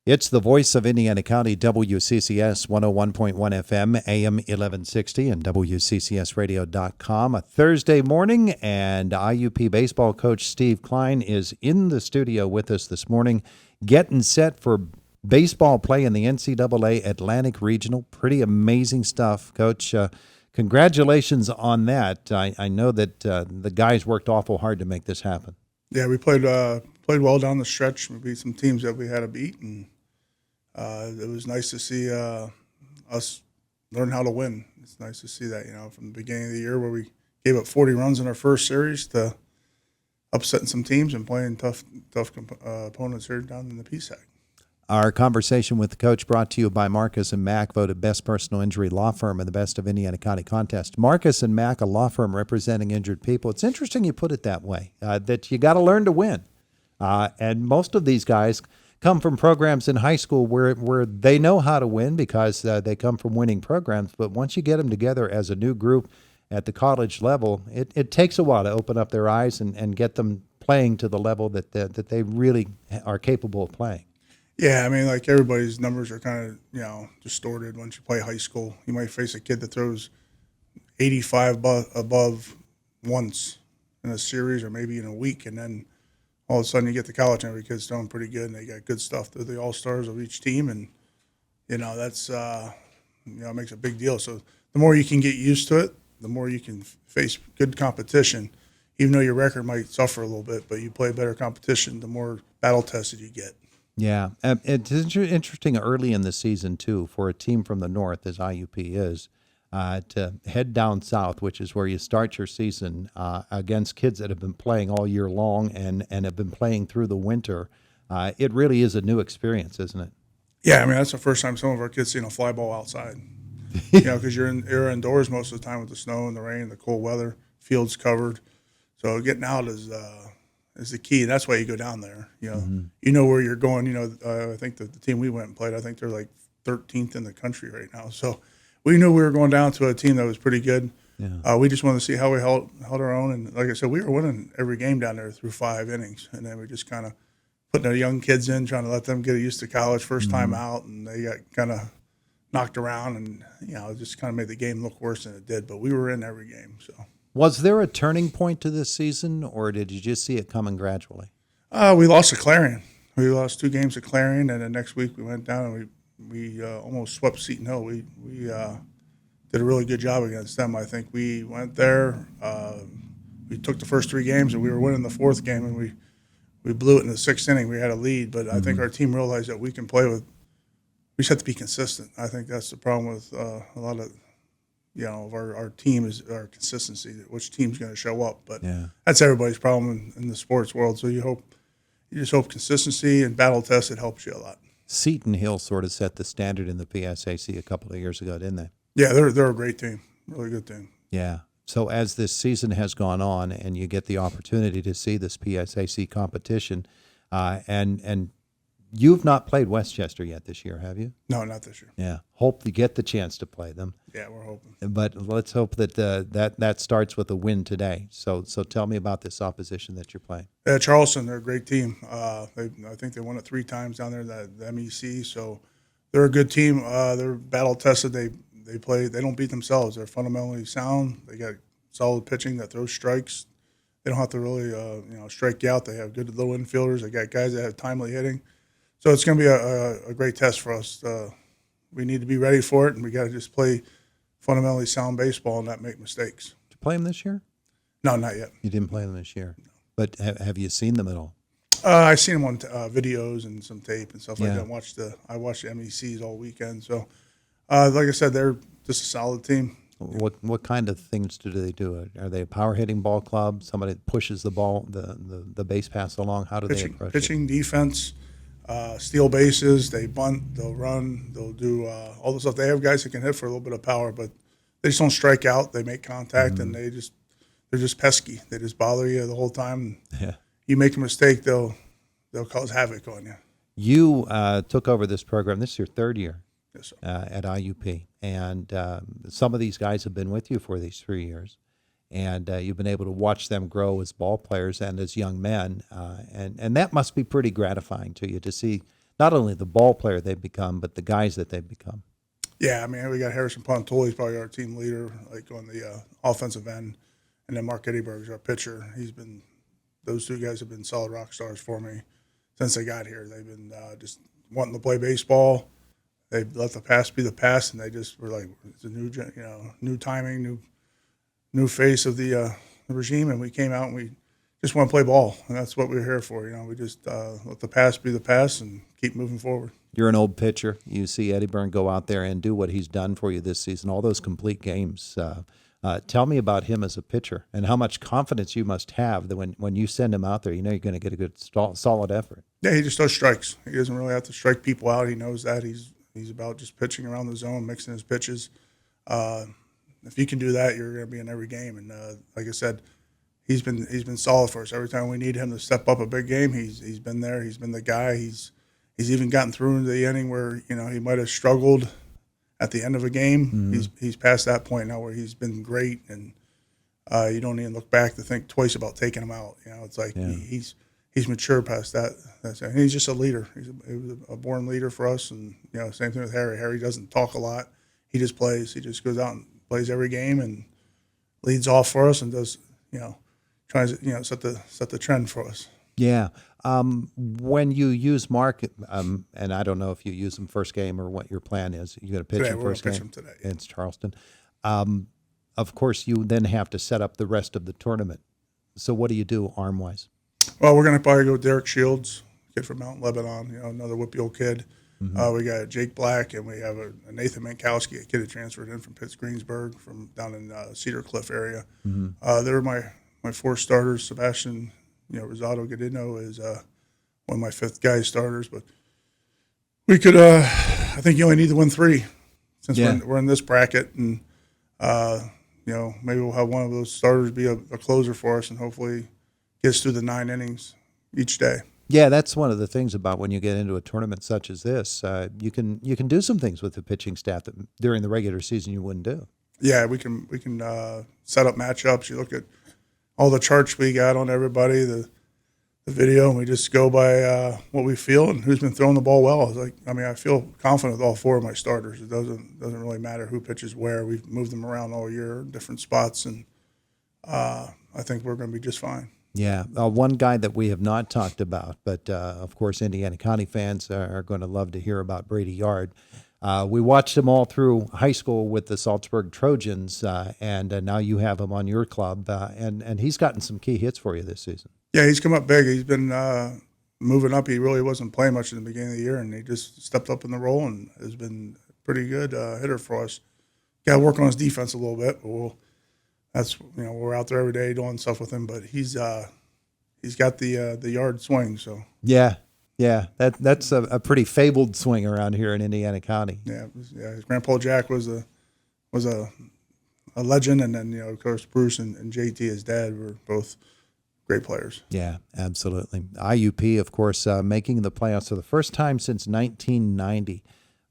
It's the voice of Indiana County, WCCS 101.1 FM, AM 1160, and WCCSradio.com. A Thursday morning, and IUP Baseball coach Steve Kline is in the studio with us this morning, getting set for baseball play in the NCAA Atlantic Regional. Pretty amazing stuff, Coach. Congratulations on that. I know that the guys worked awful hard to make this happen. Yeah, we played well down the stretch. We beat some teams that we had to beat, and it was nice to see us learn how to win. It's nice to see that, from the beginning of the year where we gave up 40 runs in our first series to upsetting some teams and playing tough opponents here down in the PSAC. Our conversation with the coach brought to you by Marcus & Mack, voted Best Personal Injury Law Firm in the Best of Indiana County contest. Marcus & Mack, a law firm representing injured people. It's interesting you put it that way, that you got to learn to win. And most of these guys come from programs in high school where they know how to win because they come from winning programs. But once you get them together as a new group at the college level, it takes a while to open up their eyes and get them playing to the level that they really are capable of playing. Yeah, I mean, like everybody's numbers are kind of, distorted once you play high school. You might face a kid that throws 85 above once in a series or maybe in a week, and then all of a sudden you get to college and every kid's throwing pretty good and they got good stuff. They're the all-stars of each team, and, that's, it makes a big deal. So the more you can get used to it, the more you can face good competition, even though your record might suffer a little bit, but you play better competition, the more battle tested you get. Yeah, it's interesting early in the season, too, for a team from the north, as IUP is, to head down south, which is where you start your season, against kids that have been playing all year long and have been playing through the winter. It really is a new experience, isn't it? Yeah, I mean, that's the first time some of our kids seen a fly ball outside, because you're indoors most of the time with the snow and the rain, the cold weather, fields covered. So getting out is the key. That's why you go down there. You know where you're going. I think the team we went and played, I think they're like 13th in the country right now. So we knew we were going down to a team that was pretty good. Yeah. We just wanted to see how we held our own. And like I said, we were winning every game down there through 5 innings. And then we just kind of putting our young kids in, trying to let them get used to college first time out. And they got kind of knocked around and, it just kind of made the game look worse than it did. But we were in every game, so. Was there a turning point to this season, or did you just see it coming gradually? We lost to Clarion. We lost 2 games at Clarion, and then next week we went down and we almost swept Seton Hill. We did a really good job against them. I think we went there. We took the first 3 games, and we were winning the 4th game, and we blew it in the 6th inning. We had a lead, but I think our team realized that we can play with. We just have to be consistent. I think that's the problem with a lot of. Of our team is our consistency, which team's going to show up. But that's everybody's problem in the sports world. So you just hope consistency and battle test, it helps you a lot. Seton Hill sort of set the standard in the PSAC a couple of years ago, didn't they? Yeah, they're a great team, really good team. Yeah. So as this season has gone on and you get the opportunity to see this PSAC competition, and you've not played Westchester yet this year, have you? No, not this year. Yeah. Hope you get the chance to play them. Yeah, we're hoping. But let's hope that that starts with a win today. So tell me about this opposition that you're playing. Charleston, they're a great team. I think they won it 3 times down there, the MEC. So they're a good team. They're battle tested. They play. They don't beat themselves. They're fundamentally sound. They got solid pitching that throws strikes. They don't have to really strike you out. They have good little infielders. They got guys that have timely hitting. So it's going to be a great test for us. We need to be ready for it, and we got to just play fundamentally sound baseball and not make mistakes. Did you play them this year? No, not yet. You didn't play them this year? No. But have you seen them at all? I've seen them on videos and some tape and stuff like that. I watched the MECs all weekend. So, like I said, they're just a solid team. What kind of things do they do? Are they a power hitting ball club? Somebody that pushes the ball, the base pass along? How do they approach pitching, defense? Steal bases, they bunt, they'll run, they'll do all the stuff. They have guys that can hit for a little bit of power, but they just don't strike out. They make contact, and they're just pesky. They just bother you the whole time. Yeah. You make a mistake, they'll cause havoc on you. You took over this program. This is your 3rd year. Yes, sir. At IUP, and some of these guys have been with you for these 3 years. And you've been able to watch them grow as ball players and as young men. And that must be pretty gratifying to you to see not only the ball player they've become, but the guys that they've become. Yeah, I mean, we got Harrison Pontola. He's probably our team leader, like on the offensive end, and then Mark Eddyberg's our pitcher. Those two guys have been solid rock stars for me since they got here. They've been just wanting to play baseball. They let the past be the past, and they just were like, it's a new timing, new face of the regime, and we came out and we just want to play ball, and that's what we're here for. We just let the past be the past and keep moving forward. You're an old pitcher. You see Eddie Byrne go out there and do what he's done for you this season, all those complete games. Tell me about him as a pitcher and how much confidence you must have that when you send him out there, you're going to get a good, solid effort. Yeah, he just does strikes. He doesn't really have to strike people out. He knows that. He's about just pitching around the zone, mixing his pitches. If you can do that, you're going to be in every game. And like I said, he's been solid for us. Every time we need him to step up a big game, he's been there. He's been the guy. He's even gotten through into the inning where he might have struggled at the end of a game. Mm-hmm. He's past that point now where he's been great, and you don't even look back to think twice about taking him out. It's like he's mature past that. And he's just a leader. He was a born leader for us. And same thing with Harry. Harry doesn't talk a lot. He just plays. He just goes out and plays every game and leads off for us and does tries to set the trend for us. Yeah. When you use Mark, and I don't know if you use him first game or what your plan is. You got to pitch him first game. Him today. It's Charleston. Of course, you then have to set up the rest of the tournament. So what do you do arm-wise? Well, we're going to probably go Derek Shields, kid from Mount Lebanon, another whippy kid. Mm-hmm. We got Jake Black, and we have a Nathan Mankowski, a kid that transferred in from Pitts Greensburg from down in Cedar Cliff area. Mm-hmm. They were my four starters. Sebastian Rosado Godino is one of my fifth guy starters, but we could I think you only need to win three since we're in this bracket, and maybe we'll have one of those starters be a closer for us and hopefully gets through the 9 innings each day. Yeah, that's one of the things about when you get into a tournament such as this. You can do some things with the pitching staff that during the regular season you wouldn't do. Yeah, we can set up matchups. You look at all the charts we got on everybody, the video, and we just go by what we feel and who's been throwing the ball well. I feel confident with all four of my starters. It doesn't really matter who pitches where. We've moved them around all year, different spots, and I think we're going to be just fine. Yeah, one guy that we have not talked about, but of course Indiana County fans are going to love to hear about Brady Yard. We watched him all through high school with the Salzburg Trojans, and now you have him on your club, and he's gotten some key hits for you this season. Yeah, he's come up big. He's been moving up. He really wasn't playing much in the beginning of the year, and he just stepped up in the role and has been a pretty good hitter for us. Got to work on his defense a little bit, but we're out there every day doing stuff with him. But he's got the yard swing. So yeah, that's a pretty fabled swing around here in Indiana County. Yeah. His grandpa Jack was a legend, and then of course Bruce and JT, his dad, were both great players. Yeah, absolutely. IUP, of course, making the playoffs for the first time since 1990.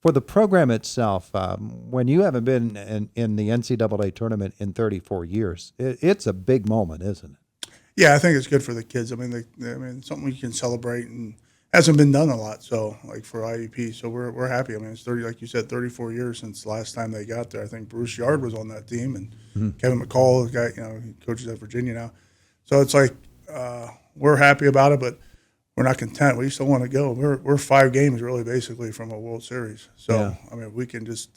For the program itself, when you haven't been in the NCAA tournament in 34 years, it's a big moment, isn't it? Yeah, I think it's good for the kids. I mean, something we can celebrate, and hasn't been done a lot. So, like for IUP, so we're happy. I mean, it's 30, like you said, 34 years since the last time they got there. I think Bruce Yard was on that team, and Kevin McCall, the guy, he coaches at Virginia now. So it's like we're happy about it, but we're not content. We still want to go. We're 5 games really, basically, from a World Series. So yeah. I mean, we can just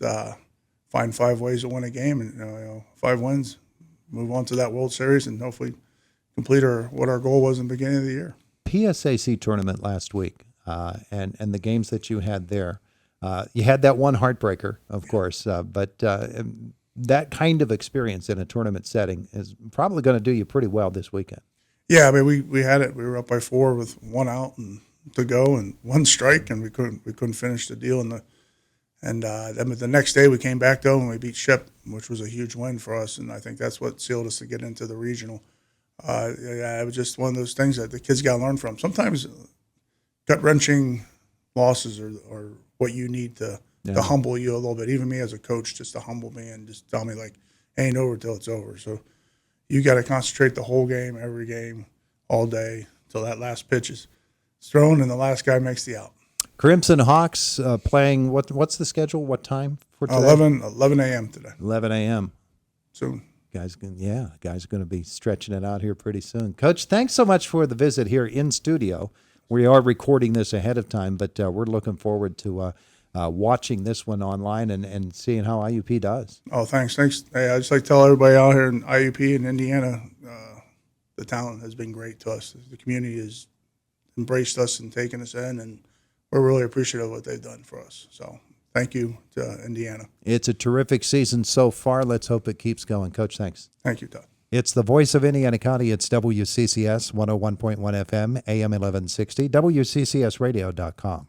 find 5 ways to win a game, and 5 wins, move on to that World Series, and hopefully complete what our goal was in the beginning of the year. PSAC tournament last week, and the games that you had there. You had that one heartbreaker, of course, but that kind of experience in a tournament setting is probably going to do you pretty well this weekend. Yeah, I mean, we had it. We were up by 4 with 1 out and to go and 1 strike, and we couldn't finish the deal. Then the next day we came back though and we beat Ship, which was a huge win for us, and I think that's what sealed us to get into the regional. It was just one of those things that the kids got to learn from. Sometimes gut-wrenching losses are what you need to humble you a little bit. Even me as a coach, just to humble me and just tell me, like, it ain't over till it's over. So you got to concentrate the whole game, every game, all day, until that last pitch is thrown and the last guy makes the out. Crimson Hawks playing, what's the schedule? What time for today? 11 a.m. today. 11 a.m. Soon. Guys are going to be stretching it out here pretty soon. Coach, thanks so much for the visit here in studio. We are recording this ahead of time, but we're looking forward to watching this one online and seeing how IUP does. Oh, thanks. Hey, I just like to tell everybody out here in IUP and Indiana, the town has been great to us. The community has embraced us and taken us in, and we're really appreciative of what they've done for us. So thank you to Indiana. It's a terrific season so far. Let's hope it keeps going. Coach, thanks. Thank you, Todd. It's the voice of Indiana County. It's WCCS 101.1 FM, AM 1160, WCCSradio.com.